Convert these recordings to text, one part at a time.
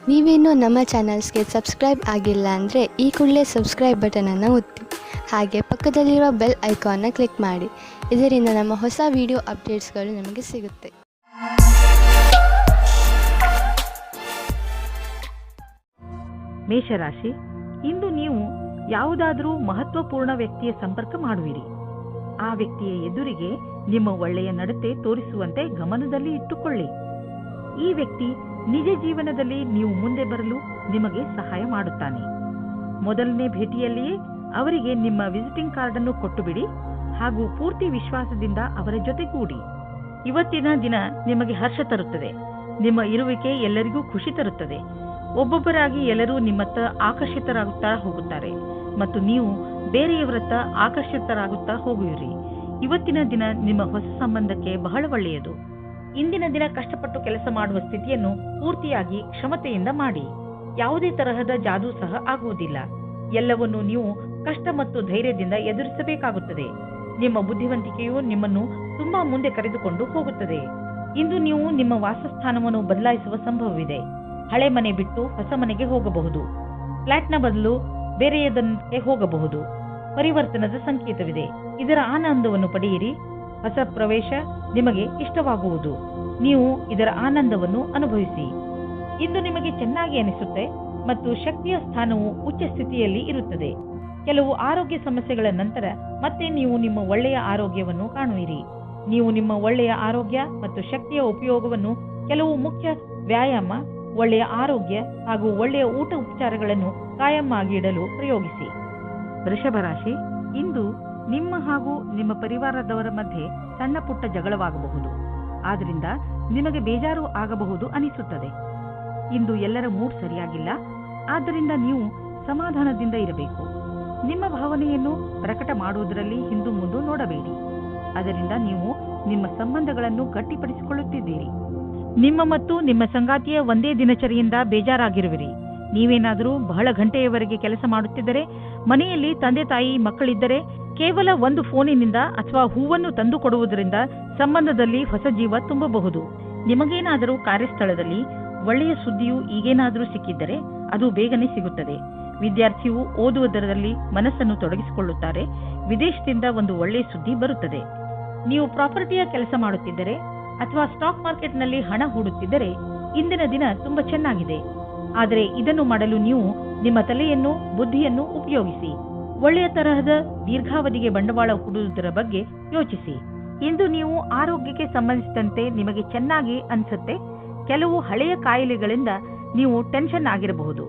ನೀವೇನೂ ನಮ್ಮ ಚಾನಲ್ಸ್ಗೆ ಸಬ್ಸ್ಕ್ರೈಬ್ ಆಗಿಲ್ಲ ಅಂದರೆ ಈ ಕೂಡಲೇ ಸಬ್ಸ್ಕ್ರೈಬ್ ಬಟನನ್ನು ಒತ್ತಿ ಹಾಗೆ ಪಕ್ಕದಲ್ಲಿರುವ ಬೆಲ್ ಐಕಾನ್ನ ಕ್ಲಿಕ್ ಮಾಡಿ. ಇದರಿಂದ ನಮ್ಮ ಹೊಸ ವಿಡಿಯೋ ಅಪ್ಡೇಟ್ಸ್ಗಳು ನಿಮಗೆ ಸಿಗುತ್ತೆ. ಮೇಷರಾಶಿ, ಇಂದು ನೀವು ಯಾವುದಾದರೂ ಮಹತ್ವಪೂರ್ಣ ವ್ಯಕ್ತಿಯ ಸಂಪರ್ಕ ಮಾಡುವಿರಿ. ಆ ವ್ಯಕ್ತಿಯ ಎದುರಿಗೆ ನಿಮ್ಮ ಒಳ್ಳೆಯ ನಡತೆ ತೋರಿಸುವಂತೆ ಗಮನದಲ್ಲಿ ಇಟ್ಟುಕೊಳ್ಳಿ. ಈ ವ್ಯಕ್ತಿ ನಿಜ ಜೀವನದಲ್ಲಿ ನೀವು ಮುಂದೆ ಬರಲು ನಿಮಗೆ ಸಹಾಯ ಮಾಡುತ್ತಾನೆ. ಮೊದಲನೇ ಭೇಟಿಯಲ್ಲಿಯೇ ಅವರಿಗೆ ನಿಮ್ಮ ವಿಸಿಟಿಂಗ್ ಕಾರ್ಡ್ ಅನ್ನು ಕೊಟ್ಟು ಬಿಡಿ ಹಾಗೂ ಪೂರ್ತಿ ವಿಶ್ವಾಸದಿಂದ ಅವರ ಜೊತೆಗೂಡಿ. ಇವತ್ತಿನ ದಿನ ನಿಮಗೆ ಹರ್ಷ ತರುತ್ತದೆ. ನಿಮ್ಮ ಇರುವಿಕೆ ಎಲ್ಲರಿಗೂ ಖುಷಿ ತರುತ್ತದೆ. ಒಬ್ಬೊಬ್ಬರಾಗಿ ಎಲ್ಲರೂ ನಿಮ್ಮತ್ತ ಆಕರ್ಷಿತರಾಗುತ್ತಾ ಹೋಗುತ್ತಾರೆ ಮತ್ತು ನೀವು ಬೇರೆಯವರತ್ತ ಆಕರ್ಷಿತರಾಗುತ್ತಾ ಹೋಗುವಿರಿ. ಇವತ್ತಿನ ದಿನ ನಿಮ್ಮ ಹೊಸ ಸಂಬಂಧಕ್ಕೆ ಬಹಳ ಒಳ್ಳೆಯದು. ಇಂದಿನ ದಿನ ಕಷ್ಟಪಟ್ಟು ಕೆಲಸ ಮಾಡುವ ಸ್ಥಿತಿಯನ್ನು ಪೂರ್ತಿಯಾಗಿ ಕ್ಷಮತೆಯಿಂದ ಮಾಡಿ. ಯಾವುದೇ ತರಹದ ಜಾದೂ ಸಹ ಆಗುವುದಿಲ್ಲ. ಎಲ್ಲವನ್ನೂ ನೀವು ಕಷ್ಟ ಮತ್ತು ಧೈರ್ಯದಿಂದ ಎದುರಿಸಬೇಕಾಗುತ್ತದೆ. ನಿಮ್ಮ ಬುದ್ಧಿವಂತಿಕೆಯು ನಿಮ್ಮನ್ನು ತುಂಬಾ ಮುಂದೆ ಕರೆದುಕೊಂಡು ಹೋಗುತ್ತದೆ. ಇಂದು ನೀವು ನಿಮ್ಮ ವಾಸಸ್ಥಾನವನ್ನು ಬದಲಾಯಿಸುವ ಸಂಭವವಿದೆ. ಹಳೆ ಮನೆ ಬಿಟ್ಟು ಹೊಸ ಮನೆಗೆ ಹೋಗಬಹುದು. ಫ್ಲಾಟ್ನ ಬದಲು ಬೇರೆಯದಕ್ಕೆ ಹೋಗಬಹುದು. ಪರಿವರ್ತನದ ಸಂಕೇತವಿದೆ. ಇದರ ಆನಂದವನ್ನು ಪಡೆಯಿರಿ. ಹೊಸ ಪ್ರವೇಶ ನಿಮಗೆ ಇಷ್ಟವಾಗುವುದು. ನೀವು ಇದರ ಆನಂದವನ್ನು ಅನುಭವಿಸಿ. ಇಂದು ನಿಮಗೆ ಚೆನ್ನಾಗಿ ಅನಿಸುತ್ತೆ ಮತ್ತು ಶಕ್ತಿಯ ಸ್ಥಾನವು ಉಚ್ಚ ಸ್ಥಿತಿಯಲ್ಲಿ ಇರುತ್ತದೆ. ಕೆಲವು ಆರೋಗ್ಯ ಸಮಸ್ಯೆಗಳ ನಂತರ ಮತ್ತೆ ನೀವು ನಿಮ್ಮ ಒಳ್ಳೆಯ ಆರೋಗ್ಯವನ್ನು ಕಾಣುವಿರಿ. ನೀವು ನಿಮ್ಮ ಒಳ್ಳೆಯ ಆರೋಗ್ಯ ಮತ್ತು ಶಕ್ತಿಯ ಉಪಯೋಗವನ್ನು ಕೆಲವು ಮುಖ್ಯ ವ್ಯಾಯಾಮ, ಒಳ್ಳೆಯ ಆರೋಗ್ಯ ಹಾಗೂ ಒಳ್ಳೆಯ ಊಟ ಉಪಚಾರಗಳನ್ನು ಕಾಯಂ ಆಗಿ ಇಡಲು ಪ್ರಯೋಗಿಸಿ. ವೃಷಭ ರಾಶಿ, ಇಂದು ನಿಮ್ಮ ಹಾಗೂ ನಿಮ್ಮ ಪರಿವಾರದವರ ಮಧ್ಯೆ ಸಣ್ಣ ಪುಟ್ಟ ಜಗಳವಾಗಬಹುದು. ಆದ್ರಿಂದ ನಿಮಗೆ ಬೇಜಾರು ಆಗಬಹುದು ಅನಿಸುತ್ತದೆ. ಇಂದು ಎಲ್ಲರ ಮೂಡ್ ಸರಿಯಾಗಿಲ್ಲ. ಆದ್ದರಿಂದ ನೀವು ಸಮಾಧಾನದಿಂದ ಇರಬೇಕು. ನಿಮ್ಮ ಭಾವನೆಯನ್ನು ಪ್ರಕಟ ಮಾಡುವುದರಲ್ಲಿ ಹಿಂದು ಮುಂದೆ ನೋಡಬೇಡಿ. ಅದರಿಂದ ನೀವು ನಿಮ್ಮ ಸಂಬಂಧಗಳನ್ನು ಗಟ್ಟಿಪಡಿಸಿಕೊಳ್ಳುತ್ತಿದ್ದೀರಿ. ನಿಮ್ಮ ಮತ್ತು ನಿಮ್ಮ ಸಂಗಾತಿಯ ಒಂದೇ ದಿನಚರಿಯಿಂದ ಬೇಜಾರಾಗಿರುವಿರಿ. ನೀವೇನಾದರೂ ಬಹಳ ಗಂಟೆಯವರೆಗೆ ಕೆಲಸ ಮಾಡುತ್ತಿದ್ದರೆ, ಮನೆಯಲ್ಲಿ ತಂದೆ ತಾಯಿ ಮಕ್ಕಳಿದ್ದರೆ ಕೇವಲ ಒಂದು ಫೋನಿನಿಂದ ಅಥವಾ ಹೂವನ್ನು ತಂದು ಕೊಡುವುದರಿಂದ ಸಂಬಂಧದಲ್ಲಿ ಹೊಸ ಜೀವ ತುಂಬಬಹುದು. ನಿಮಗೇನಾದರೂ ಕಾರ್ಯಸ್ಥಳದಲ್ಲಿ ಒಳ್ಳೆಯ ಸುದ್ದಿಯು ಈಗೇನಾದರೂ ಸಿಕ್ಕಿದ್ದರೆ ಅದು ಬೇಗನೆ ಸಿಗುತ್ತದೆ. ವಿದ್ಯಾರ್ಥಿಯು ಓದುವುದರಲ್ಲಿ ಮನಸ್ಸನ್ನು ತೊಡಗಿಸಿಕೊಳ್ಳುತ್ತಾರೆ. ವಿದೇಶದಿಂದ ಒಂದು ಒಳ್ಳೆಯ ಸುದ್ದಿ ಬರುತ್ತದೆ. ನೀವು ಪ್ರಾಪರ್ಟಿಯ ಕೆಲಸ ಮಾಡುತ್ತಿದ್ದರೆ ಅಥವಾ ಸ್ಟಾಕ್ ಮಾರ್ಕೆಟ್ನಲ್ಲಿ ಹಣ ಹೂಡುತ್ತಿದ್ದರೆ ಇಂದಿನ ದಿನ ತುಂಬಾ ಚೆನ್ನಾಗಿದೆ. ಆದರೆ ಇದನ್ನು ಮಾಡಲು ನೀವು ನಿಮ್ಮ ತಲೆಯನ್ನು, ಬುದ್ಧಿಯನ್ನು ಉಪಯೋಗಿಸಿ. ಒಳ್ಳೆಯ ತರಹದ ದೀರ್ಘಾವಧಿಗೆ ಬಂಡವಾಳ ಹೂಡುವುದರ ಬಗ್ಗೆ ಯೋಚಿಸಿ. ಇಂದು ನೀವು ಆರೋಗ್ಯಕ್ಕೆ ಸಂಬಂಧಿಸಿದಂತೆ ನಿಮಗೆ ಚೆನ್ನಾಗಿ ಅನಿಸುತ್ತೆ. ಕೆಲವು ಹಳೆಯ ಕಾಯಿಲೆಗಳಿಂದ ನೀವು ಟೆನ್ಷನ್ ಆಗಿರಬಹುದು.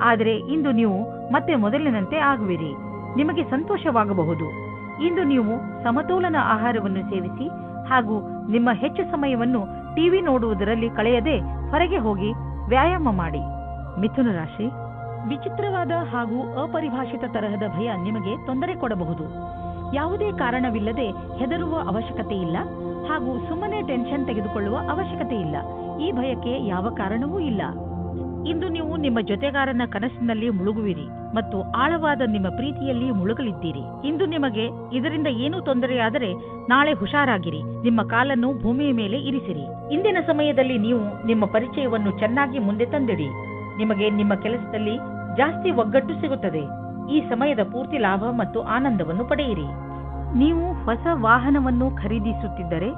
ಆದರೆ ಇಂದು ನೀವು ಮತ್ತೆ ಮೊದಲಿನಂತೆ ಆಗುವಿರಿ. ನಿಮಗೆ ಸಂತೋಷವಾಗಬಹುದು. ಇಂದು ನೀವು ಸಮತೋಲನ ಆಹಾರವನ್ನು ಸೇವಿಸಿ ಹಾಗೂ ನಿಮ್ಮ ಹೆಚ್ಚು ಸಮಯವನ್ನು ಟಿವಿ ನೋಡುವುದರಲ್ಲಿ ಕಳೆಯದೆ ಹೊರಗೆ ಹೋಗಿ ವ್ಯಾಯಾಮ ಮಾಡಿ. ಮಿಥುನ ರಾಶಿ, ವಿಚಿತ್ರವಾದ ಹಾಗೂ ಅಪರಿಭಾಷಿತ ತರಹದ ಭಯ ನಿಮಗೆ ತೊಂದರೆ ಕೊಡಬಹುದು. ಯಾವುದೇ ಕಾರಣವಿಲ್ಲದೆ ಹೆದರುವ ಅವಶ್ಯಕತೆ ಇಲ್ಲ ಹಾಗೂ ಸುಮ್ಮನೆ ಟೆನ್ಷನ್ ತೆಗೆದುಕೊಳ್ಳುವ ಅವಶ್ಯಕತೆ ಇಲ್ಲ. ಈ ಭಯಕ್ಕೆ ಯಾವ ಕಾರಣವೂ ಇಲ್ಲ. ಇಂದು ನೀವು ನಿಮ್ಮ ಜೊತೆಗಾರನ ಕನಸಿನಲ್ಲಿ ಮುಳುಗುವಿರಿ ಮತ್ತು ಆಳವಾದ ನಿಮ್ಮ ಪ್ರೀತಿಯಲ್ಲಿ ಮುಳುಗಲಿದ್ದೀರಿ. ಇಂದು ನಿಮಗೆ ಇದರಿಂದ ಏನೂ ತೊಂದರೆಯಾದರೆ ನಾಳೆ ಹುಷಾರಾಗಿರಿ. ನಿಮ್ಮ ಕಾಲನ್ನು ಭೂಮಿಯ ಮೇಲೆ ಇರಿಸಿರಿ. ಇಂದಿನ ಸಮಯದಲ್ಲಿ ನೀವು ನಿಮ್ಮ ಪರಿಚಯವನ್ನು ಚೆನ್ನಾಗಿ ಮುಂದೆ ತಂದಿಡಿ. ನಿಮಗೆ ನಿಮ್ಮ ಕೆಲಸದಲ್ಲಿ ಜಾಸ್ತಿ ಒಗ್ಗಟ್ಟು ಸಿಗುತ್ತದೆ. ಈ ಸಮಯದ ಪೂರ್ತಿ ಲಾಭ ಮತ್ತು ಆನಂದವನ್ನು ಪಡೆಯಿರಿ. ನೀವು ಹೊಸ ವಾಹನವನ್ನು ಖರೀದಿಸುತ್ತಿದ್ದರೆ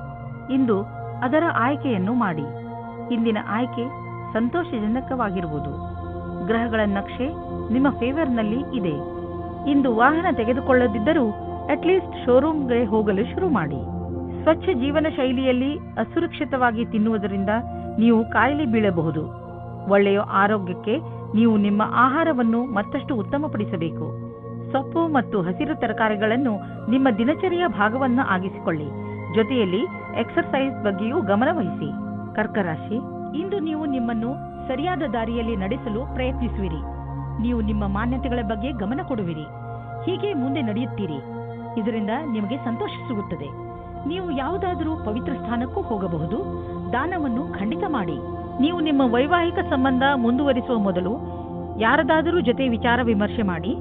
ಇಂದು ಅದರ ಆಯ್ಕೆಯನ್ನು ಮಾಡಿ. ಇಂದಿನ ಆಯ್ಕೆ ಸಂತೋಷಜನಕವಾಗಿರುವುದು. ಗ್ರಹಗಳ ನಕ್ಷೆ ನಿಮ್ಮ ಫೇವರ್ನಲ್ಲಿ ಇದೆ. ಇಂದು ವಾಹನ ತೆಗೆದುಕೊಳ್ಳದಿದ್ದರೂ ಅಟ್ಲೀಸ್ಟ್ ಶೋರೂಮ್ಗೆ ಹೋಗಲು ಶುರು ಮಾಡಿ. ಸ್ವಚ್ಛ ಜೀವನ ಶೈಲಿಯಲ್ಲಿ ಅಸುರಕ್ಷಿತವಾಗಿ ತಿನ್ನುವುದರಿಂದ ನೀವು ಕಾಯಿಲೆ ಬೀಳಬಹುದು. ಒಳ್ಳೆಯ ಆರೋಗ್ಯಕ್ಕೆ ನೀವು ನಿಮ್ಮ ಆಹಾರವನ್ನು ಮತ್ತಷ್ಟು ಉತ್ತಮಪಡಿಸಬೇಕು. ಸೊಪ್ಪು ಮತ್ತು ಹಸಿರು ತರಕಾರಿಗಳನ್ನು ನಿಮ್ಮ ದಿನಚರಿಯ ಭಾಗವನ್ನು ಆಗಿಸಿಕೊಳ್ಳಿ. ಜೊತೆಯಲ್ಲಿ ಎಕ್ಸರ್ಸೈಸ್ ಬಗ್ಗೆಯೂ ಗಮನವಹಿಸಿ. ಕರ್ಕರಾಶಿ, ಇಂದು ನೀವು ನಿಮ್ಮನ್ನು ಸರಿಯಾದ ದಾರಿಯಲ್ಲಿ ನಡೆಸಲು ಪ್ರಯತ್ನಿಸುವಿರಿ. ನೀವು ನಿಮ್ಮ ಮಾನ್ಯತೆಗಳ ಬಗ್ಗೆ ಗಮನ ಕೊಡುವಿರಿ. ಹೀಗೆ ಮುಂದೆ ನಡೆಯುತ್ತೀರಿ. ಇದರಿಂದ ನಿಮಗೆ ಸಂತೋಷ ಸಿಗುತ್ತದೆ. ನೀವು ಯಾವುದಾದರೂ ಪವಿತ್ರ ಸ್ಥಾನಕ್ಕೂ ಹೋಗಬಹುದು. ದಾನವನ್ನು ಖಂಡಿತ ಮಾಡಿ. ನೀವು ನಿಮ್ಮ ವೈವಾಹಿಕ ಸಂಬಂಧ ಮುಂದುವರಿಸುವ ಮೊದಲು ಯಾರದಾದರೂ ಜೊತೆ ವಿಚಾರ ವಿಮರ್ಶೆ ಮಾಡಿ.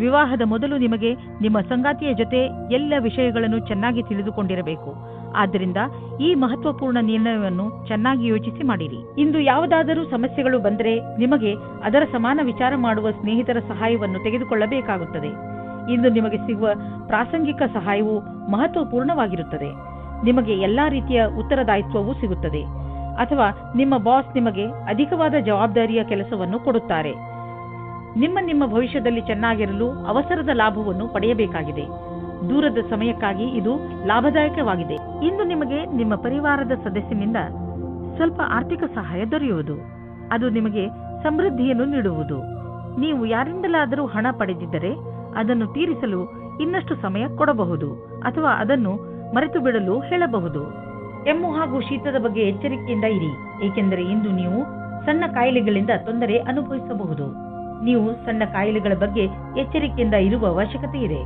ವಿವಾಹದ ಮೊದಲು ನಿಮಗೆ ನಿಮ್ಮ ಸಂಗಾತಿಯ ಜೊತೆ ಎಲ್ಲ ವಿಷಯಗಳನ್ನು ಚೆನ್ನಾಗಿ ತಿಳಿದುಕೊಂಡಿರಬೇಕು. ಆದ್ದರಿಂದ ಈ ಮಹತ್ವಪೂರ್ಣ ನಿರ್ಣಯವನ್ನು ಚೆನ್ನಾಗಿ ಯೋಚಿಸಿ ಮಾಡಿರಿ. ಇಂದು ಯಾವುದಾದರೂ ಸಮಸ್ಯೆಗಳು ಬಂದರೆ ನಿಮಗೆ ಅದರ ಸಮಾನ ವಿಚಾರ ಮಾಡುವ ಸ್ನೇಹಿತರ ಸಹಾಯವನ್ನು ತೆಗೆದುಕೊಳ್ಳಬೇಕಾಗುತ್ತದೆ. ಇಂದು ನಿಮಗೆ ಸಿಗುವ ಪ್ರಾಸಂಗಿಕ ಸಹಾಯವು ಮಹತ್ವಪೂರ್ಣವಾಗಿರುತ್ತದೆ. ನಿಮಗೆ ಎಲ್ಲಾ ರೀತಿಯ ಉತ್ತರದಾಯಿತ್ವವೂ ಸಿಗುತ್ತದೆ, ಅಥವಾ ನಿಮ್ಮ ಬಾಸ್ ನಿಮಗೆ ಅಧಿಕವಾದ ಜವಾಬ್ದಾರಿಯ ಕೆಲಸವನ್ನು ಕೊಡುತ್ತಾರೆ. ನಿಮ್ಮ ಭವಿಷ್ಯದಲ್ಲಿ ಚೆನ್ನಾಗಿರಲು ಅವಸರದ ಲಾಭವನ್ನು ಪಡೆಯಬೇಕಾಗಿದೆ. ದೂರದ ಸಮಯಕ್ಕಾಗಿ ಇದು ಲಾಭದಾಯಕವಾಗಿದೆ. ಇಂದು ನಿಮಗೆ ನಿಮ್ಮ ಪರಿವಾರದ ಸದಸ್ಯನಿಂದ ಸ್ವಲ್ಪ ಆರ್ಥಿಕ ಸಹಾಯ ದೊರೆಯುವುದು. ಅದು ನಿಮಗೆ ಸಮೃದ್ಧಿಯನ್ನು ನೀಡುವುದು. ನೀವು ಯಾರಿಂದಲಾದರೂ ಹಣ ಪಡೆದಿದ್ದರೆ ಅದನ್ನು ತೀರಿಸಲು ಇನ್ನಷ್ಟು ಸಮಯ ಕೊಡಬಹುದು, ಅಥವಾ ಅದನ್ನು ಮರೆತು ಬಿಡಲು ಹೇಳಬಹುದು. ಕೆಮ್ಮು ಹಾಗೂ ಶೀತದ ಬಗ್ಗೆ ಎಚ್ಚರಿಕೆಯಿಂದ ಇರಿ, ಏಕೆಂದರೆ ಇಂದು ನೀವು ಸಣ್ಣ ಕಾಯಿಲೆಗಳಿಂದ ತೊಂದರೆ ಅನುಭವಿಸಬಹುದು. ನೀವು ಸಣ್ಣ ಕಾಯಿಲೆಗಳ ಬಗ್ಗೆ ಎಚ್ಚರಿಕೆಯಿಂದ ಇರುವ ಅವಶ್ಯಕತೆ ಇದೆ.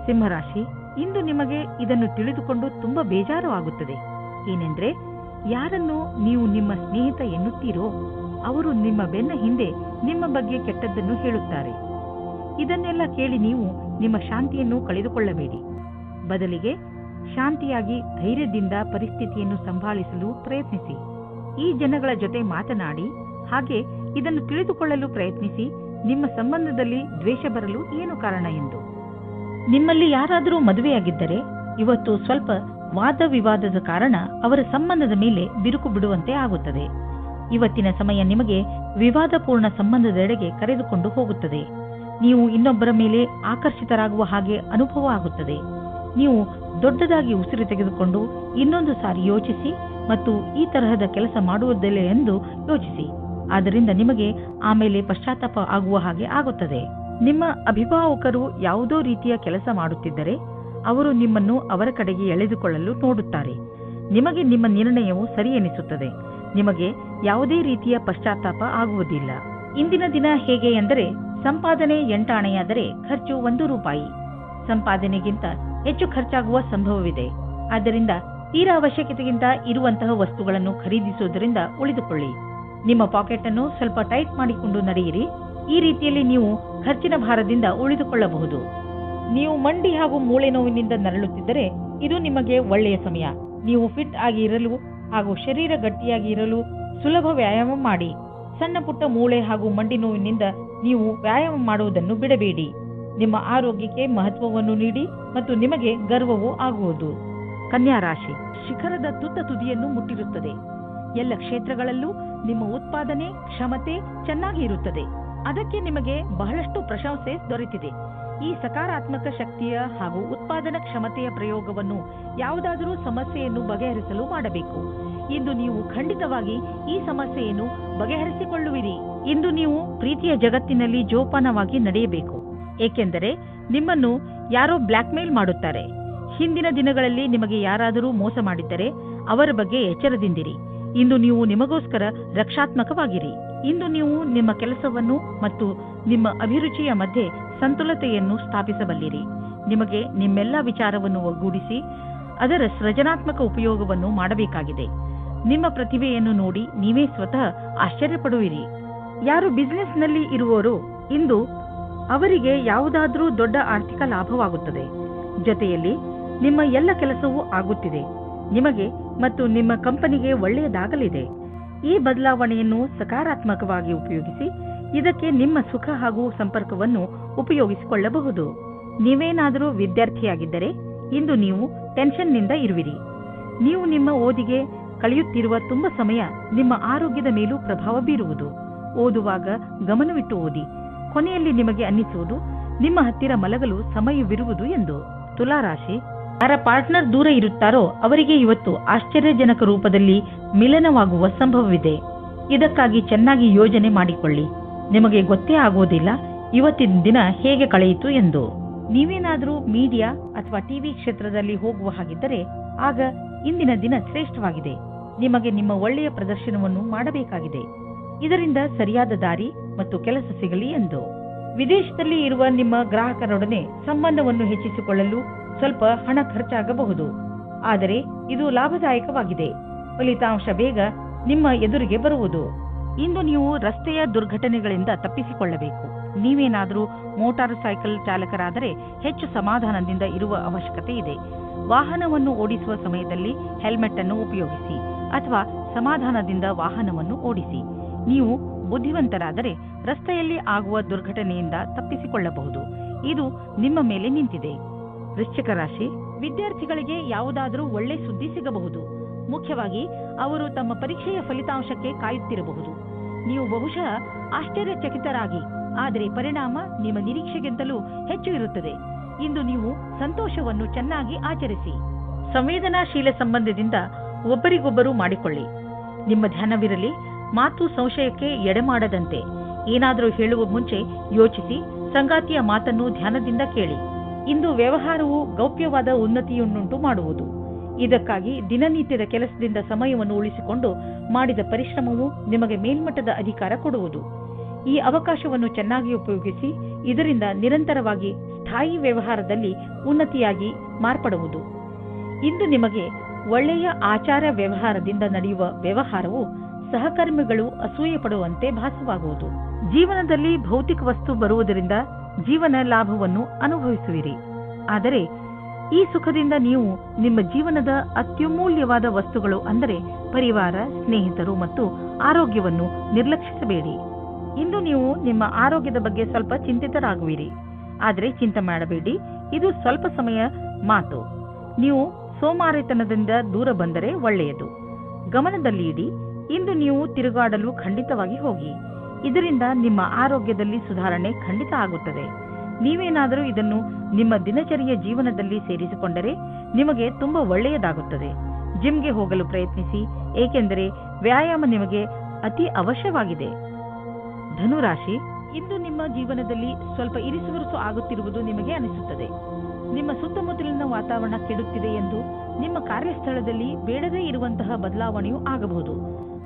ಸಿಂಹರಾಶಿ, ಇಂದು ನಿಮಗೆ ಇದನ್ನು ತಿಳಿದುಕೊಂಡು ತುಂಬಾ ಬೇಜಾರು ಆಗುತ್ತದೆ. ಏನೆಂದ್ರೆ, ಯಾರನ್ನು ನೀವು ನಿಮ್ಮ ಸ್ನೇಹಿತ ಎನ್ನುತ್ತೀರೋ ಅವರು ನಿಮ್ಮ ಬೆನ್ನ ಹಿಂದೆ ನಿಮ್ಮ ಬಗ್ಗೆ ಕೆಟ್ಟದ್ದನ್ನು ಹೇಳುತ್ತಾರೆ. ಇದನ್ನೆಲ್ಲ ಕೇಳಿ ನೀವು ನಿಮ್ಮ ಶಾಂತಿಯನ್ನು ಕಳೆದುಕೊಳ್ಳಬೇಡಿ. ಬದಲಿಗೆ ಶಾಂತಿಯಾಗಿ ಧೈರ್ಯದಿಂದ ಪರಿಸ್ಥಿತಿಯನ್ನು ಸಂಭಾಳಿಸಲು ಪ್ರಯತ್ನಿಸಿ. ಈ ಜನಗಳ ಜೊತೆ ಮಾತನಾಡಿ, ಹಾಗೆ ಇದನ್ನು ತಿಳಿದುಕೊಳ್ಳಲು ಪ್ರಯತ್ನಿಸಿ, ನಿಮ್ಮ ಸಂಬಂಧದಲ್ಲಿ ದ್ವೇಷ ಬರಲು ಏನು ಕಾರಣ ಎಂದು. ನಿಮ್ಮಲ್ಲಿ ಯಾರಾದರೂ ಮದುವೆಯಾಗಿದ್ದರೆ ಇವತ್ತು ಸ್ವಲ್ಪ ವಾದ ವಿವಾದದ ಕಾರಣ ಅವರ ಸಂಬಂಧದ ಮೇಲೆ ಬಿರುಕು ಬಿಡುವಂತೆ ಆಗುತ್ತದೆ. ಇವತ್ತಿನ ಸಮಯ ನಿಮಗೆ ವಿವಾದಪೂರ್ಣ ಸಂಬಂಧದೆಡೆಗೆ ಕರೆದುಕೊಂಡು ಹೋಗುತ್ತದೆ. ನೀವು ಇನ್ನೊಬ್ಬರ ಮೇಲೆ ಆಕರ್ಷಿತರಾಗುವ ಹಾಗೆ ಅನುಭವ ಆಗುತ್ತದೆ. ನೀವು ದೊಡ್ಡದಾಗಿ ಉಸಿರು ತೆಗೆದುಕೊಂಡು ಇನ್ನೊಂದು ಸಾರಿ ಯೋಚಿಸಿ ಮತ್ತು ಈ ತರಹದ ಕೆಲಸ ಮಾಡುವುದಿಲ್ಲ ಎಂದು ಯೋಚಿಸಿ. ಆದ್ದರಿಂದ ನಿಮಗೆ ಆಮೇಲೆ ಪಶ್ಚಾತ್ತಾಪ ಆಗುವ ಹಾಗೆ ಆಗುತ್ತದೆ. ನಿಮ್ಮ ಅಭಿಭಾವಕರು ಯಾವುದೋ ರೀತಿಯ ಕೆಲಸ ಮಾಡುತ್ತಿದ್ದರೆ ಅವರು ನಿಮ್ಮನ್ನು ಅವರ ಕಡೆಗೆ ಎಳೆದುಕೊಳ್ಳಲು ನೋಡುತ್ತಾರೆ. ನಿಮಗೆ ನಿಮ್ಮ ನಿರ್ಣಯವು ಸರಿ ಎನಿಸುತ್ತದೆ. ನಿಮಗೆ ಯಾವುದೇ ರೀತಿಯ ಪಶ್ಚಾತ್ತಾಪ ಆಗುವುದಿಲ್ಲ. ಇಂದಿನ ದಿನ ಹೇಗೆ ಎಂದರೆ, ಸಂಪಾದನೆ 8 ಆಣೆಯಾದರೆ ಖರ್ಚು 1 ರೂಪಾಯಿ. ಸಂಪಾದನೆಗಿಂತ ಹೆಚ್ಚು ಖರ್ಚಾಗುವ ಸಂಭವವಿದೆ. ಆದ್ದರಿಂದ ತೀರಾ ಅವಶ್ಯಕತೆಗಿಂತ ಇರುವಂತಹ ವಸ್ತುಗಳನ್ನು ಖರೀದಿಸುವುದರಿಂದ ಉಳಿದುಕೊಳ್ಳಿ. ನಿಮ್ಮ ಪಾಕೆಟ್ ಅನ್ನು ಸ್ವಲ್ಪ ಟೈಟ್ ಮಾಡಿಕೊಂಡು ನಡೆಯಿರಿ. ಈ ರೀತಿಯಲ್ಲಿ ನೀವು ಖರ್ಚಿನ ಭಾರದಿಂದ ಉಳಿದುಕೊಳ್ಳಬಹುದು. ನೀವು ಮಂಡಿ ಹಾಗೂ ಮೂಳೆ ನೋವಿನಿಂದ ನರಳುತ್ತಿದ್ದರೆ ಇದು ನಿಮಗೆ ಒಳ್ಳೆಯ ಸಮಯ. ನೀವು ಫಿಟ್ ಆಗಿ ಇರಲು ಹಾಗೂ ಶರೀರ ಗಟ್ಟಿಯಾಗಿ ಇರಲು ಸುಲಭ ವ್ಯಾಯಾಮ ಮಾಡಿ. ಸಣ್ಣ ಪುಟ್ಟ ಮೂಳೆ ಹಾಗೂ ಮಂಡಿ ನೋವಿನಿಂದ ನೀವು ವ್ಯಾಯಾಮ ಮಾಡುವುದನ್ನು ಬಿಡಬೇಡಿ. ನಿಮ್ಮ ಆರೋಗ್ಯಕ್ಕೆ ಮಹತ್ವವನ್ನು ನೀಡಿ ಮತ್ತು ನಿಮಗೆ ಗರ್ವವೂ ಆಗುವುದು. ಕನ್ಯಾ ರಾಶಿ, ಶಿಖರದ ತುತ್ತ ತುದಿಯನ್ನು ಮುಟ್ಟಿರುತ್ತದೆ. ಎಲ್ಲ ಕ್ಷೇತ್ರಗಳಲ್ಲೂ ನಿಮ್ಮ ಉತ್ಪಾದನೆ ಕ್ಷಮತೆ ಚೆನ್ನಾಗಿ ಇರುತ್ತದೆ. ಅದಕ್ಕೆ ನಿಮಗೆ ಬಹಳಷ್ಟು ಪ್ರಶಂಸೆ ದೊರೆತಿದೆ. ಈ ಸಕಾರಾತ್ಮಕ ಶಕ್ತಿಯ ಹಾಗೂ ಉತ್ಪಾದನಾ ಕ್ಷಮತೆಯ ಪ್ರಯೋಗವನ್ನು ಯಾವುದಾದರೂ ಸಮಸ್ಯೆಯನ್ನು ಬಗೆಹರಿಸಲು ಮಾಡಬೇಕು. ಇಂದು ನೀವು ಖಂಡಿತವಾಗಿ ಈ ಸಮಸ್ಯೆಯನ್ನು ಬಗೆಹರಿಸಿಕೊಳ್ಳುವಿರಿ. ಇಂದು ನೀವು ಪ್ರೀತಿಯ ಜಗತ್ತಿನಲ್ಲಿ ಜೋಪಾನವಾಗಿ ನಡೆಯಬೇಕು, ಏಕೆಂದರೆ ನಿಮ್ಮನ್ನು ಯಾರೋ ಬ್ಲ್ಯಾಕ್ ಮೇಲ್ ಮಾಡುತ್ತಾರೆ. ಹಿಂದಿನ ದಿನಗಳಲ್ಲಿ ನಿಮಗೆ ಯಾರಾದರೂ ಮೋಸ ಮಾಡಿದ್ದರೆ ಅವರ ಬಗ್ಗೆ ಎಚ್ಚರದಿಂದಿರಿ. ಇಂದು ನೀವು ನಿಮಗೋಸ್ಕರ ರಕ್ಷಾತ್ಮಕವಾಗಿರಿ. ಇಂದು ನೀವು ನಿಮ್ಮ ಕೆಲಸವನ್ನು ಮತ್ತು ನಿಮ್ಮ ಅಭಿರುಚಿಯ ಮಧ್ಯೆ ಸಂತುಲತೆಯನ್ನು ಸ್ಥಾಪಿಸಬಲ್ಲಿರಿ. ನಿಮಗೆ ನಿಮ್ಮೆಲ್ಲ ವಿಚಾರವನ್ನು ಒಗ್ಗೂಡಿಸಿ ಅದರ ಸೃಜನಾತ್ಮಕ ಉಪಯೋಗವನ್ನು ಮಾಡಬೇಕಾಗಿದೆ. ನಿಮ್ಮ ಪ್ರತಿಭೆಯನ್ನು ನೋಡಿ ನೀವೇ ಸ್ವತಃ ಆಶ್ಚರ್ಯಪಡುವಿರಿ. ಯಾರು ಬಿಸಿನೆಸ್ನಲ್ಲಿ ಇರುವವರು ಇಂದು ಅವರಿಗೆ ಯಾವುದಾದರೂ ದೊಡ್ಡ ಆರ್ಥಿಕ ಲಾಭವಾಗುತ್ತದೆ. ಜೊತೆಯಲ್ಲಿ ನಿಮ್ಮ ಎಲ್ಲ ಕೆಲಸವೂ ಆಗುತ್ತಿದೆ. ನಿಮಗೆ ಮತ್ತು ನಿಮ್ಮ ಕಂಪನಿಗೆ ಒಳ್ಳೆಯದಾಗಲಿದೆ. ಈ ಬದಲಾವಣೆಯನ್ನು ಸಕಾರಾತ್ಮಕವಾಗಿ ಉಪಯೋಗಿಸಿ ಇದಕ್ಕೆ ನಿಮ್ಮ ಸುಖ ಹಾಗೂ ಸಂಪರ್ಕವನ್ನು ಉಪಯೋಗಿಸಿಕೊಳ್ಳಬಹುದು. ನೀವೇನಾದರೂ ವಿದ್ಯಾರ್ಥಿಯಾಗಿದ್ದರೆ ಇಂದು ನೀವು ಟೆನ್ಷನ್ನಿಂದ ಇರುವಿರಿ. ನೀವು ನಿಮ್ಮ ಓದಿಗೆ ಕಳೆಯುತ್ತಿರುವ ತುಂಬಾ ಸಮಯ ನಿಮ್ಮ ಆರೋಗ್ಯದ ಮೇಲೂ ಪ್ರಭಾವ ಬೀರುವುದು. ಓದುವಾಗ ಗಮನವಿಟ್ಟು ಓದಿ. ಕೊನೆಯಲ್ಲಿ ನಿಮಗೆ ಅನ್ನಿಸುವುದು ನಿಮ್ಮ ಹತ್ತಿರ ಮಲಗಲು ಸಮಯವಿರುವುದು ಎಂದು. ತುಲಾರಾಶಿ, ಯಾರ ಪಾರ್ಟ್ನರ್ ದೂರ ಇರುತ್ತಾರೋ ಅವರಿಗೆ ಇವತ್ತು ಆಶ್ಚರ್ಯಜನಕ ರೂಪದಲ್ಲಿ ಮಿಲನವಾಗುವ ಸಂಭವವಿದೆ. ಇದಕ್ಕಾಗಿ ಚೆನ್ನಾಗಿ ಯೋಜನೆ ಮಾಡಿಕೊಳ್ಳಿ. ನಿಮಗೆ ಗೊತ್ತೇ ಆಗುವುದಿಲ್ಲ ಇವತ್ತಿನ ದಿನ ಹೇಗೆ ಕಳೆಯಿತು ಎಂದು. ನೀವೇನಾದರೂ ಮೀಡಿಯಾ ಅಥವಾ ಟಿವಿ ಕ್ಷೇತ್ರದಲ್ಲಿ ಹೋಗುವ ಹಾಗಿದ್ದರೆ ಆಗ ಇಂದಿನ ದಿನ ಶ್ರೇಷ್ಠವಾಗಿದೆ. ನಿಮಗೆ ನಿಮ್ಮ ಒಳ್ಳೆಯ ಪ್ರದರ್ಶನವನ್ನು ಮಾಡಬೇಕಾಗಿದೆ. ಇದರಿಂದ ಸರಿಯಾದ ದಾರಿ ಮತ್ತು ಕೆಲಸ ಸಿಗಲಿ ಎಂದು. ವಿದೇಶದಲ್ಲಿ ಇರುವ ನಿಮ್ಮ ಗ್ರಾಹಕರೊಡನೆ ಸಂಬಂಧವನ್ನು ಹೆಚ್ಚಿಸಿಕೊಳ್ಳಲು ಸ್ವಲ್ಪ ಹಣ ಖರ್ಚಾಗಬಹುದು, ಆದರೆ ಇದು ಲಾಭದಾಯಕವಾಗಿದೆ. ಫಲಿತಾಂಶ ಬೇಗ ನಿಮ್ಮ ಎದುರಿಗೆ ಬರುವುದು. ಇಂದು ನೀವು ರಸ್ತೆಯ ದುರ್ಘಟನೆಗಳಿಂದ ತಪ್ಪಿಸಿಕೊಳ್ಳಬೇಕು. ನೀವೇನಾದರೂ ಮೋಟಾರ್ ಸೈಕಲ್ ಚಾಲಕರಾದರೆ ಹೆಚ್ಚು ಸಮಾಧಾನದಿಂದ ಇರುವ ಅವಶ್ಯಕತೆ ಇದೆ. ವಾಹನವನ್ನು ಓಡಿಸುವ ಸಮಯದಲ್ಲಿ ಹೆಲ್ಮೆಟ್ ಅನ್ನು ಉಪಯೋಗಿಸಿ ಅಥವಾ ಸಮಾಧಾನದಿಂದ ವಾಹನವನ್ನು ಓಡಿಸಿ. ನೀವು ಬುದ್ಧಿವಂತರಾದರೆ ರಸ್ತೆಯಲ್ಲಿ ಆಗುವ ದುರ್ಘಟನೆಯಿಂದ ತಪ್ಪಿಸಿಕೊಳ್ಳಬಹುದು. ಇದು ನಿಮ್ಮ ಮೇಲೆ ನಿಂತಿದೆ. ವೃಶ್ಚಿಕ ರಾಶಿ, ವಿದ್ಯಾರ್ಥಿಗಳಿಗೆ ಯಾವುದಾದರೂ ಒಳ್ಳೆ ಸುದ್ದಿ ಸಿಗಬಹುದು. ಮುಖ್ಯವಾಗಿ ಅವರು ತಮ್ಮ ಪರೀಕ್ಷೆಯ ಫಲಿತಾಂಶಕ್ಕೆ ಕಾಯುತ್ತಿರಬಹುದು. ನೀವು ಬಹುಶಃ ಆಶ್ಚರ್ಯಚಕಿತರಾಗಿ, ಆದರೆ ಪರಿಣಾಮ ನಿಮ್ಮ ನಿರೀಕ್ಷೆಗಿಂತಲೂ ಹೆಚ್ಚು ಇರುತ್ತದೆ. ಇಂದು ನೀವು ಸಂತೋಷವನ್ನು ಚೆನ್ನಾಗಿ ಆಚರಿಸಿ. ಸಂವೇದನಾಶೀಲ ಸಂಬಂಧದಿಂದ ಒಬ್ಬರಿಗೊಬ್ಬರು ಮಾಡಿಕೊಳ್ಳಿ. ನಿಮ್ಮ ಧ್ಯಾನವಿರಲಿ, ಮಾತು ಸಂಶಯಕ್ಕೆ ಎಡೆಮಾಡದಂತೆ. ಏನಾದರೂ ಹೇಳುವ ಮುಂಚೆ ಯೋಚಿಸಿ, ಸಂಗಾತಿಯ ಮಾತನ್ನು ಧ್ಯಾನದಿಂದ ಕೇಳಿ. ಇಂದು ವ್ಯವಹಾರವು ಗೌಪ್ಯವಾದ ಉನ್ನತಿಯನ್ನುಂಟು ಮಾಡುವುದು. ಇದಕ್ಕಾಗಿ ದಿನನಿತ್ಯದ ಕೆಲಸದಿಂದ ಸಮಯವನ್ನು ಉಳಿಸಿಕೊಂಡು ಮಾಡಿದ ಪರಿಶ್ರಮವು ನಿಮಗೆ ಮೇಲ್ಮಟ್ಟದ ಅಧಿಕಾರ ಕೊಡುವುದು. ಈ ಅವಕಾಶವನ್ನು ಚೆನ್ನಾಗಿ ಉಪಯೋಗಿಸಿ. ಇದರಿಂದ ನಿರಂತರವಾಗಿ ಸ್ಥಾಯಿ ವ್ಯವಹಾರದಲ್ಲಿ ಉನ್ನತಿಯಾಗಿ ಮಾರ್ಪಡುವುದು. ಇಂದು ನಿಮಗೆ ಒಳ್ಳೆಯ ಆಚಾರ ವ್ಯವಹಾರದಿಂದ ನಡೆಯುವ ವ್ಯವಹಾರವು ಸಹಕರ್ಮಿಗಳು ಅಸೂಯೆ ಪಡುವಂತೆ ಭಾಸವಾಗುವುದು. ಜೀವನದಲ್ಲಿ ಭೌತಿಕ ವಸ್ತು ಬರುವುದರಿಂದ ಜೀವನ ಲಾಭವನ್ನು ಅನುಭವಿಸುವಿರಿ. ಆದರೆ ಈ ಸುಖದಿಂದ ನೀವು ನಿಮ್ಮ ಜೀವನದ ಅತ್ಯಮೂಲ್ಯವಾದ ವಸ್ತುಗಳು ಅಂದರೆ ಪರಿವಾರ, ಸ್ನೇಹಿತರು ಮತ್ತು ಆರೋಗ್ಯವನ್ನು ನಿರ್ಲಕ್ಷಿಸಬೇಡಿ. ಇಂದು ನೀವು ನಿಮ್ಮ ಆರೋಗ್ಯದ ಬಗ್ಗೆ ಸ್ವಲ್ಪ ಚಿಂತಿತರಾಗುವಿರಿ. ಆದರೆ ಚಿಂತೆ ಮಾಡಬೇಡಿ, ಇದು ಸ್ವಲ್ಪ ಸಮಯ ಮಾತು. ನೀವು ಸೋಮಾರಿತನದಿಂದ ದೂರ ಬಂದರೆ ಒಳ್ಳೆಯದು. ಗಮನದಲ್ಲಿ ಇಡಿ, ಇಂದು ನೀವು ತಿರುಗಾಡಲು ಖಂಡಿತವಾಗಿ ಹೋಗಿ. ಇದರಿಂದ ನಿಮ್ಮ ಆರೋಗ್ಯದಲ್ಲಿ ಸುಧಾರಣೆ ಖಂಡಿತ ಆಗುತ್ತದೆ. ನೀವೇನಾದರೂ ಇದನ್ನು ನಿಮ್ಮ ದಿನಚರಿಯ ಜೀವನದಲ್ಲಿ ಸೇರಿಸಿಕೊಂಡರೆ ನಿಮಗೆ ತುಂಬಾ ಒಳ್ಳೆಯದಾಗುತ್ತದೆ. ಜಿಮ್ಗೆ ಹೋಗಲು ಪ್ರಯತ್ನಿಸಿ, ಏಕೆಂದರೆ ವ್ಯಾಯಾಮ ನಿಮಗೆ ಅತಿ ಅವಶ್ಯವಾಗಿದೆ. ಧನುರಾಶಿ, ಇಂದು ನಿಮ್ಮ ಜೀವನದಲ್ಲಿ ಸ್ವಲ್ಪ ಇರಿಸುವರಿಸು ಆಗುತ್ತಿರುವುದು ನಿಮಗೆ ಅನಿಸುತ್ತದೆ. ನಿಮ್ಮ ಸುತ್ತಮುತ್ತಲಿನ ವಾತಾವರಣ ಕೆಡುತ್ತಿದೆ ಎಂದು ನಿಮ್ಮ ಕಾರ್ಯಸ್ಥಳದಲ್ಲಿ ಬೇಡದೇ ಇರುವಂತಹ ಬದಲಾವಣೆಯೂ ಆಗಬಹುದು.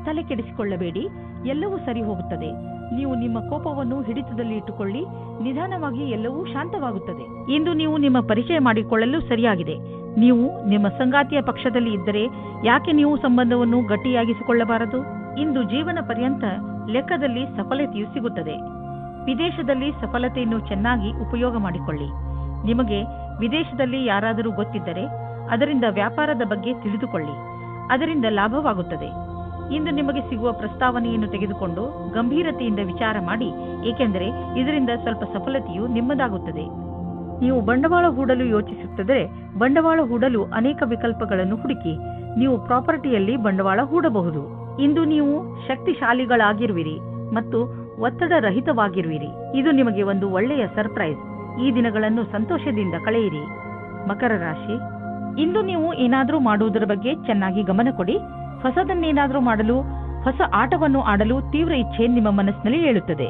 ತಲೆ ಕೆಡಿಸಿಕೊಳ್ಳಬೇಡಿ, ಎಲ್ಲವೂ ಸರಿ ಹೋಗುತ್ತದೆ. ನೀವು ನಿಮ್ಮ ಕೋಪವನ್ನು ಹಿಡಿತದಲ್ಲಿ ಇಟ್ಟುಕೊಳ್ಳಿ, ನಿಧಾನವಾಗಿ ಎಲ್ಲವೂ ಶಾಂತವಾಗುತ್ತದೆ. ಇಂದು ನೀವು ನಿಮ್ಮ ಪರಿಚಯ ಮಾಡಿಕೊಳ್ಳಲು ಸರಿಯಾಗಿದೆ. ನೀವು ನಿಮ್ಮ ಸಂಗಾತಿಯ ಪಕ್ಷದಲ್ಲಿ ಇದ್ದರೆ ಯಾಕೆ ನೀವು ಸಂಬಂಧವನ್ನು ಗಟ್ಟಿಯಾಗಿಸಿಕೊಳ್ಳಬಾರದು? ಇಂದು ಜೀವನ ಪರ್ಯಂತ ಲೆಕ್ಕದಲ್ಲಿ ಸಫಲತೆಯು ಸಿಗುತ್ತದೆ. ವಿದೇಶದಲ್ಲಿ ಸಫಲತೆಯನ್ನು ಚೆನ್ನಾಗಿ ಉಪಯೋಗ ಮಾಡಿಕೊಳ್ಳಿ. ನಿಮಗೆ ವಿದೇಶದಲ್ಲಿ ಯಾರಾದರೂ ಗೊತ್ತಿದ್ದರೆ ಅದರಿಂದ ವ್ಯಾಪಾರದ ಬಗ್ಗೆ ತಿಳಿದುಕೊಳ್ಳಿ. ಅದರಿಂದ ಲಾಭವಾಗುತ್ತದೆ. ಇಂದು ನಿಮಗೆ ಸಿಗುವ ಪ್ರಸ್ತಾವನೆಯನ್ನು ತೆಗೆದುಕೊಂಡು ಗಂಭೀರತೆಯಿಂದ ವಿಚಾರ ಮಾಡಿ, ಏಕೆಂದರೆ ಇದರಿಂದ ಸ್ವಲ್ಪ ಸಫಲತೆಯು ನಿಮ್ಮದಾಗುತ್ತದೆ. ನೀವು ಬಂಡವಾಳ ಹೂಡಲು ಯೋಚಿಸುತ್ತಿದ್ದರೆ ಬಂಡವಾಳ ಹೂಡಲು ಅನೇಕ ವಿಕಲ್ಪಗಳನ್ನು ಹುಡುಕಿ. ನೀವು ಪ್ರಾಪರ್ಟಿಯಲ್ಲಿ ಬಂಡವಾಳ ಹೂಡಬಹುದು. ಇಂದು ನೀವು ಶಕ್ತಿಶಾಲಿಗಳಾಗಿರುವಿರಿ ಮತ್ತು ಒತ್ತಡ ರಹಿತವಾಗಿರುವಿರಿ. ಇದು ನಿಮಗೆ ಒಂದು ಒಳ್ಳೆಯ ಸರ್ಪ್ರೈಸ್. ಈ ದಿನಗಳನ್ನು ಸಂತೋಷದಿಂದ ಕಳೆಯಿರಿ. ಮಕರ ರಾಶಿ, ಇಂದು ನೀವು ಏನಾದರೂ ಮಾಡುವುದರ ಬಗ್ಗೆ ಚೆನ್ನಾಗಿ ಗಮನ ಕೊಡಿ. ಹೊಸದನ್ನೇನಾದರೂ ಮಾಡಲು, ಹೊಸ ಆಟವನ್ನು ಆಡಲು ತೀವ್ರ ಇಚ್ಛೆ ನಿಮ್ಮ ಮನಸ್ಸಿನಲ್ಲಿ ಏಳುತ್ತದೆ.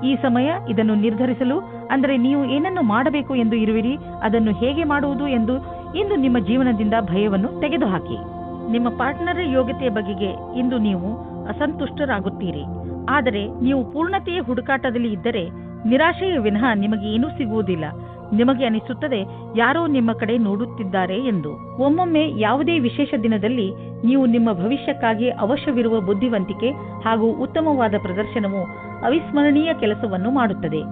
ಈ ಸಮಯ ಇದನ್ನು ನಿರ್ಧರಿಸಲು, ಅಂದರೆ ನೀವು ಏನನ್ನು ಮಾಡಬೇಕು ಎಂದು ಇರುವಿರಿ, ಅದನ್ನು ಹೇಗೆ ಮಾಡುವುದು ಎಂದು ಇಂದು ನಿಮ್ಮ ಜೀವನದಿಂದ ಭಯವನ್ನು ತೆಗೆದುಹಾಕಿ. ನಿಮ್ಮ ಪಾರ್ಟ್ನರ್ ಯೋಗ್ಯತೆಯ ಬಗೆಗೆ ಇಂದು ನೀವು ಅಸಂತುಷ್ಟರಾಗುತ್ತೀರಿ. ಆದರೆ ನೀವು ಪೂರ್ಣತೆಯ ಹುಡುಕಾಟದಲ್ಲಿ ಇದ್ದರೆ ನಿರಾಶೆಯ ವಿನಃ ನಿಮಗೆ ಏನೂ ಸಿಗುವುದಿಲ್ಲ. ನಿಮಗೆ ಅನಿಸುತ್ತದೆ ಯಾರೋ ನಿಮ್ಮ ಕಡೆ ನೋಡುತ್ತಿದ್ದಾರೆ ಎಂದು. ಒಮ್ಮೊಮ್ಮೆ ಯಾವುದೇ ವಿಶೇಷ ದಿನದಲ್ಲಿ ನೀವು ನಿಮ್ಮ ಭವಿಷ್ಯಕ್ಕಾಗಿ ಅವಶ್ಯವಿರುವ ಬುದ್ಧಿವಂತಿಕೆ ಹಾಗೂ ಉತ್ತಮವಾದ ಪ್ರದರ್ಶನವು ಅವಿಸ್ಮರಣೀಯ ಕೆಲಸವನ್ನು ಮಾಡುತ್ತದೆ.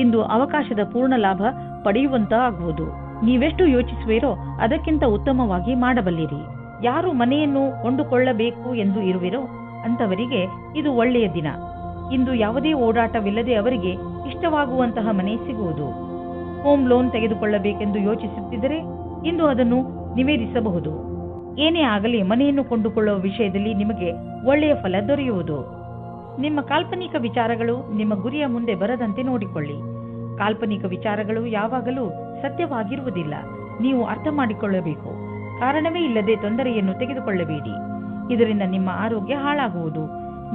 ಇಂದು ಅವಕಾಶದ ಪೂರ್ಣ ಲಾಭ ಪಡೆಯುವಂತಾಗುವುದು. ನೀವೆಷ್ಟು ಯೋಚಿಸುವಿರೋ ಅದಕ್ಕಿಂತ ಉತ್ತಮವಾಗಿ ಮಾಡಬಲ್ಲಿರಿ. ಯಾರು ಮನೆಯನ್ನು ಕೊಂಡುಕೊಳ್ಳಬೇಕು ಎಂದು ಇರುವಿರೋ ಅಂತವರಿಗೆ ಇದು ಒಳ್ಳೆಯ ದಿನ. ಇಂದು ಯಾವುದೇ ಓಡಾಟವಿಲ್ಲದೆ ಅವರಿಗೆ ಇಷ್ಟವಾಗುವಂತಹ ಮನೆ ಸಿಗುವುದು. ಹೋಮ್ ಲೋನ್ ತೆಗೆದುಕೊಳ್ಳಬೇಕೆಂದು ಯೋಚಿಸುತ್ತಿದ್ದರೆ ಇಂದು ಅದನ್ನು ನಿವೇದಿಸಬಹುದು. ಏನೇ ಆಗಲಿ ಮನೆಯನ್ನು ಕೊಂಡುಕೊಳ್ಳುವ ವಿಷಯದಲ್ಲಿ ನಿಮಗೆ ಒಳ್ಳೆಯ ಫಲ ದೊರೆಯುವುದು. ನಿಮ್ಮ ಕಾಲ್ಪನಿಕ ವಿಚಾರಗಳು ನಿಮ್ಮ ಗುರಿಯ ಮುಂದೆ ಬರದಂತೆ ನೋಡಿಕೊಳ್ಳಿ. ಕಾಲ್ಪನಿಕ ವಿಚಾರಗಳು ಯಾವಾಗಲೂ ಸತ್ಯವಾಗಿರುವುದಿಲ್ಲ. ನೀವು ಅರ್ಥ ಮಾಡಿಕೊಳ್ಳಬೇಕು. ಕಾರಣವೇ ಇಲ್ಲದೆ ತೊಂದರೆಯನ್ನು ತೆಗೆದುಕೊಳ್ಳಬೇಡಿ. ಇದರಿಂದ ನಿಮ್ಮ ಆರೋಗ್ಯ ಹಾಳಾಗುವುದು.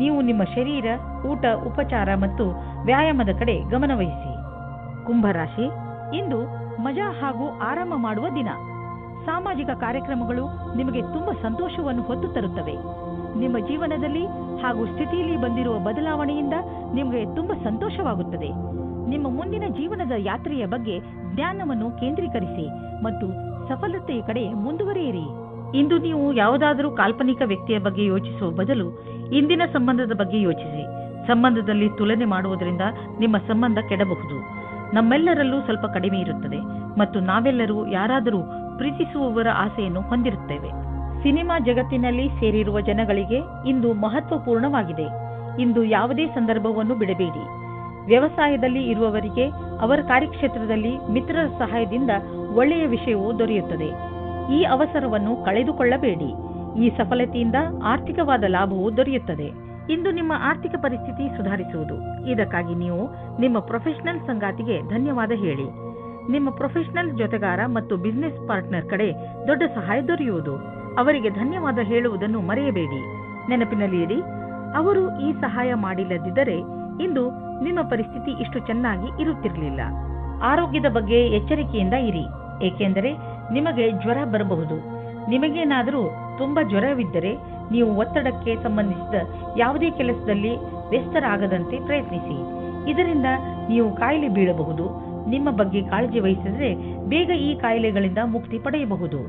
ನೀವು ನಿಮ್ಮ ಶರೀರ, ಊಟ, ಉಪಚಾರ ಮತ್ತು ವ್ಯಾಯಾಮದ ಕಡೆ ಗಮನವಹಿಸಿ. ಕುಂಭರಾಶಿ, ಇಂದು ಮಜಾ ಹಾಗೂ ಆರಾಮ ಮಾಡುವ ದಿನ. ಸಾಮಾಜಿಕ ಕಾರ್ಯಕ್ರಮಗಳು ನಿಮಗೆ ತುಂಬಾ ಸಂತೋಷವನ್ನು ಹೊತ್ತು ತರುತ್ತವೆ. ನಿಮ್ಮ ಜೀವನದಲ್ಲಿ ಹಾಗೂ ಸ್ಥಿತಿಯಲ್ಲಿ ಬಂದಿರುವ ಬದಲಾವಣೆಯಿಂದ ನಿಮಗೆ ತುಂಬಾ ಸಂತೋಷವಾಗುತ್ತದೆ. ನಿಮ್ಮ ಮುಂದಿನ ಜೀವನದ ಯಾತ್ರೆಯ ಬಗ್ಗೆ ಜ್ಞಾನವನ್ನು ಕೇಂದ್ರೀಕರಿಸಿ ಮತ್ತು ಸಫಲತೆಯ ಕಡೆ ಮುಂದುವರಿಯಿರಿ. ಇಂದು ನೀವು ಯಾವುದಾದರೂ ಕಾಲ್ಪನಿಕ ವ್ಯಕ್ತಿಯ ಬಗ್ಗೆ ಯೋಚಿಸುವ ಬದಲು ಇಂದಿನ ಸಂಬಂಧದ ಬಗ್ಗೆ ಯೋಚಿಸಿ. ಸಂಬಂಧದಲ್ಲಿ ತುಲನೆ ಮಾಡುವುದರಿಂದ ನಿಮ್ಮ ಸಂಬಂಧ ಕೆಡಬಹುದು. ನಮ್ಮೆಲ್ಲರಲ್ಲೂ ಸ್ವಲ್ಪ ಕಡಿಮೆ ಇರುತ್ತದೆ ಮತ್ತು ನಾವೆಲ್ಲರೂ ಯಾರಾದರೂ ಪ್ರೀತಿಸುವವರ ಆಸೆಯನ್ನು ಹೊಂದಿರುತ್ತೇವೆ. ಸಿನಿಮಾ ಜಗತ್ತಿನಲ್ಲಿ ಸೇರಿರುವ ಜನಗಳಿಗೆ ಇಂದು ಮಹತ್ವಪೂರ್ಣವಾಗಿದೆ. ಇಂದು ಯಾವುದೇ ಸಂದರ್ಭವನ್ನು ಬಿಡಬೇಡಿ. ವ್ಯವಸಾಯದಲ್ಲಿ ಇರುವವರಿಗೆ ಅವರ ಕಾರ್ಯಕ್ಷೇತ್ರದಲ್ಲಿ ಮಿತ್ರರ ಸಹಾಯದಿಂದ ಒಳ್ಳೆಯ ವಿಷಯವೂ ದೊರೆಯುತ್ತದೆ. ಈ ಅವಸರವನ್ನು ಕಳೆದುಕೊಳ್ಳಬೇಡಿ. ಈ ಸಫಲತೆಯಿಂದ ಆರ್ಥಿಕವಾದ ಲಾಭವೂ ದೊರೆಯುತ್ತದೆ. ಇಂದು ನಿಮ್ಮ ಆರ್ಥಿಕ ಪರಿಸ್ಥಿತಿ ಸುಧಾರಿಸುವುದು. ಇದಕ್ಕಾಗಿ ನೀವು ನಿಮ್ಮ ಪ್ರೊಫೆಷನಲ್ ಸಂಗಾತಿಗೆ ಧನ್ಯವಾದ ಹೇಳಿ. ನಿಮ್ಮ ಪ್ರೊಫೆಷನಲ್ ಜೊತೆಗಾರ ಮತ್ತು ಬಿಸಿನೆಸ್ ಪಾರ್ಟ್ನರ್ ಕಡೆ ದೊಡ್ಡ ಸಹಾಯ ದೊರೆಯುವುದು. ಅವರಿಗೆ ಧನ್ಯವಾದ ಹೇಳುವುದನ್ನು ಮರೆಯಬೇಡಿ. ನೆನಪಿನಲ್ಲಿ ಇಡಿ, ಅವರು ಈ ಸಹಾಯ ಮಾಡಿಲ್ಲದಿದ್ದರೆ ಇಂದು ನಿಮ್ಮ ಪರಿಸ್ಥಿತಿ ಇಷ್ಟು ಚೆನ್ನಾಗಿ ಇರುತ್ತಿರಲಿಲ್ಲ. ಆರೋಗ್ಯದ ಬಗ್ಗೆ ಎಚ್ಚರಿಕೆಯಿಂದ ಇರಿ, ಏಕೆಂದರೆ ನಿಮಗೆ ಜ್ವರ ಬರಬಹುದು. ನಿಮಗೇನಾದರೂ ತುಂಬಾ ಜ್ವರವಿದ್ದರೆ ನೀವು ಒತ್ತಡಕ್ಕೆ ಸಂಬಂಧಿಸಿದ ಯಾವುದೇ ಕೆಲಸದಲ್ಲಿ ವ್ಯಸ್ತರಾಗದಂತೆ ಪ್ರಯತ್ನಿಸಿ. ಇದರಿಂದ ನೀವು ಕಾಯಿಲೆ ಬೀಳಬಹುದು. ನಿಮ್ಮ ಬಗ್ಗೆ ಕಾಳಜಿ ವಹಿಸಿದರೆ ಬೇಗ ಈ ಕಾಯಿಲೆಗಳಿಂದ ಮುಕ್ತಿ ಪಡೆಯಬಹುದು.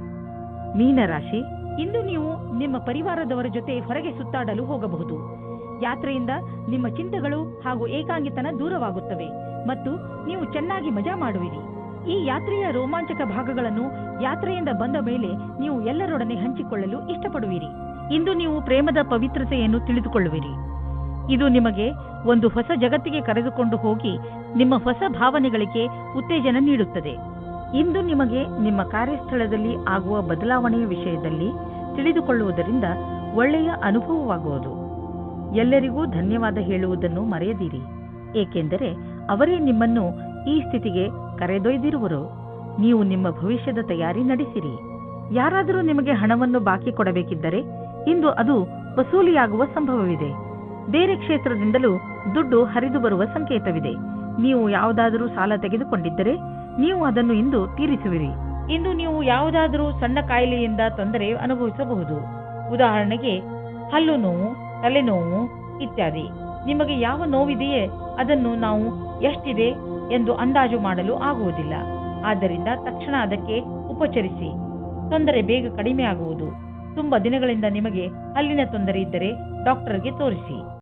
ಮೀನರಾಶಿ, ಇಂದು ನೀವು ನಿಮ್ಮ ಪರಿವಾರದವರ ಜೊತೆ ಹೊರಗೆ ಸುತ್ತಾಡಲು ಹೋಗಬಹುದು. ಯಾತ್ರೆಯಿಂದ ನಿಮ್ಮ ಚಿಂತೆಗಳು ಹಾಗೂ ಏಕಾಂಗಿತನ ದೂರವಾಗುತ್ತವೆ ಮತ್ತು ನೀವು ಚೆನ್ನಾಗಿ ಮಜಾ ಮಾಡುವಿರಿ. ಈ ಯಾತ್ರೆಯ ರೋಮಾಂಚಕ ಭಾಗಗಳನ್ನು ಯಾತ್ರೆಯಿಂದ ಬಂದ ಮೇಲೆ ನೀವು ಎಲ್ಲರೊಡನೆ ಹಂಚಿಕೊಳ್ಳಲು ಇಷ್ಟಪಡುವಿರಿ. ಇಂದು ನೀವು ಪ್ರೇಮದ ಪವಿತ್ರತೆಯನ್ನು ತಿಳಿದುಕೊಳ್ಳುವಿರಿ. ಇದು ನಿಮಗೆ ಒಂದು ಹೊಸ ಜಗತ್ತಿಗೆ ಕರೆದುಕೊಂಡು ಹೋಗಿ ನಿಮ್ಮ ಹೊಸ ಭಾವನೆಗಳಿಗೆ ಉತ್ತೇಜನ ನೀಡುತ್ತದೆ. ಇಂದು ನಿಮಗೆ ನಿಮ್ಮ ಕಾರ್ಯಸ್ಥಳದಲ್ಲಿ ಆಗುವ ಬದಲಾವಣೆಯ ವಿಷಯದಲ್ಲಿ ತಿಳಿದುಕೊಳ್ಳುವುದರಿಂದ ಒಳ್ಳೆಯ ಅನುಭವವಾಗುವುದು. ಎಲ್ಲರಿಗೂ ಧನ್ಯವಾದ ಹೇಳುವುದನ್ನು ಮರೆಯದಿರಿ, ಏಕೆಂದರೆ ಅವರೇ ನಿಮ್ಮನ್ನು ಈ ಸ್ಥಿತಿಗೆ ಕರೆದೊಯ್ದಿರುವರು. ನೀವು ನಿಮ್ಮ ಭವಿಷ್ಯದ ತಯಾರಿ ನಡೆಸಿರಿ. ಯಾರಾದರೂ ನಿಮಗೆ ಹಣವನ್ನು ಬಾಕಿ ಕೊಡಬೇಕಿದ್ದರೆ ಇಂದು ಅದು ವಸೂಲಿಯಾಗುವ ಸಂಭವವಿದೆ. ಬೇರೆ ಕ್ಷೇತ್ರದಿಂದಲೂ ದುಡ್ಡು ಹರಿದು ಬರುವ ಸಂಕೇತವಿದೆ. ನೀವು ಯಾವುದಾದರೂ ಸಾಲ ತೆಗೆದುಕೊಂಡಿದ್ದರೆ ನೀವು ಅದನ್ನು ಇಂದು ತೀರಿಸುವಿರಿ. ಇಂದು ನೀವು ಯಾವುದಾದರೂ ಸಣ್ಣ ಕಾಯಿಲೆಯಿಂದ ತೊಂದರೆ ಅನುಭವಿಸಬಹುದು. ಉದಾಹರಣೆಗೆ ಹಲ್ಲು ನೋವು, ತಲೆನೋವು ಇತ್ಯಾದಿ. ನಿಮಗೆ ಯಾವ ನೋವಿದೆಯೇ ಅದನ್ನು ನಾವು ಎಷ್ಟಿದೆ ಎಂದು ಅಂದಾಜು ಮಾಡಲು ಆಗುವುದಿಲ್ಲ. ಆದ್ದರಿಂದ ತಕ್ಷಣ ಅದಕ್ಕೆ ಉಪಚರಿಸಿ. ತೊಂದರೆ ಬೇಗ ಕಡಿಮೆ ಆಗುವುದು. ತುಂಬಾ ದಿನಗಳಿಂದ ನಿಮಗೆ ಹಲ್ಲಿನ ತೊಂದರೆ ಇದ್ದರೆ ಡಾಕ್ಟರ್ಗೆ ತೋರಿಸಿ.